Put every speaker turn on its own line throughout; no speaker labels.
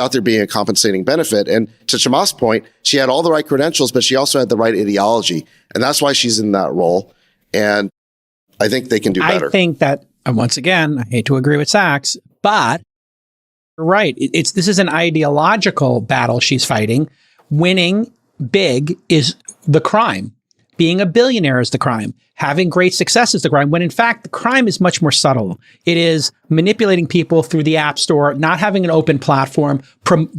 without there being a compensating benefit. And to Chamath's point, she had all the right credentials, but she also had the right ideology. And that's why she's in that role. And I think they can do better.
I think that, once again, I hate to agree with Sachs, but you're right. This is an ideological battle she's fighting. Winning big is the crime. Being a billionaire is the crime. Having great success is the crime, when in fact, the crime is much more subtle. It is manipulating people through the App Store, not having an open platform,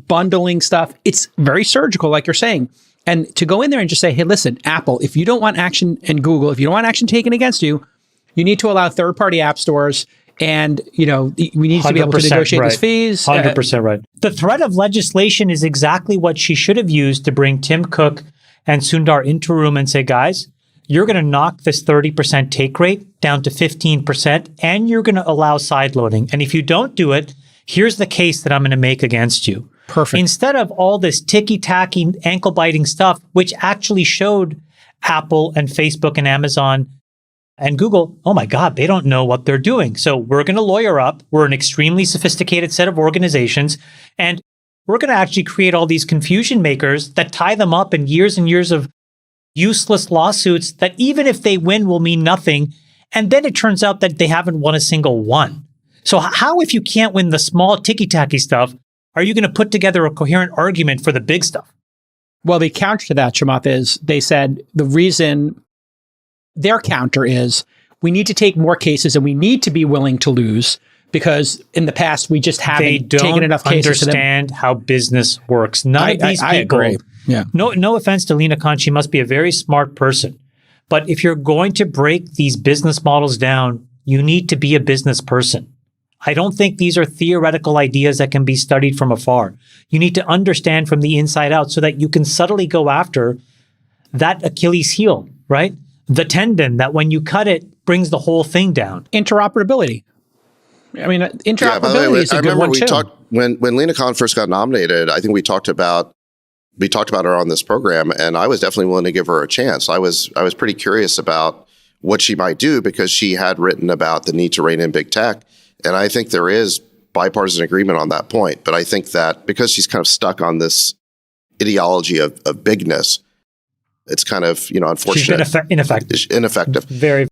bundling stuff. It's very surgical, like you're saying. And to go in there and just say, hey, listen, Apple, if you don't want action, and Google, if you don't want action taken against you, you need to allow third-party app stores, and we need to be able to negotiate these fees.
100% right. The threat of legislation is exactly what she should have used to bring Tim Cook and Sundar into a room and say, guys, you're going to knock this 30% take rate down to 15%, and you're going to allow sideloading. And if you don't do it, here's the case that I'm going to make against you.
Perfect.
Instead of all this ticky-tacky, ankle-biting stuff, which actually showed Apple and Facebook and Amazon and Google, oh my God, they don't know what they're doing. So we're going to lawyer up. We're an extremely sophisticated set of organizations, and we're going to actually create all these confusion makers that tie them up in years and years of useless lawsuits that even if they win will mean nothing. And then it turns out that they haven't won a single one. So how, if you can't win the small ticky-tacky stuff, are you going to put together a coherent argument for the big stuff?
Well, the counter to that, Chamath, is they said the reason their counter is we need to take more cases and we need to be willing to lose, because in the past we just haven't taken enough cases.
They don't understand how business works. None of these people.
I agree. Yeah.
No offense to Lina Khan, she must be a very smart person. But if you're going to break these business models down, you need to be a business person. I don't think these are theoretical ideas that can be studied from afar. You need to understand from the inside out so that you can subtly go after that Achilles heel, right? The tendon that when you cut it brings the whole thing down.
Interoperability. I mean, interoperability is a good one too.
Talked, when Lina Khan first got nominated, I think we talked about her on this program, and I was definitely willing to give her a chance. I was pretty curious about what she might do, because she had written about the need to rein in big tech. And I think there is bipartisan agreement on that point. But I think that because she's kind of stuck on this ideology of bigness, it's kind of, unfortunate.
She's ineffective.
Ineffective.
Very.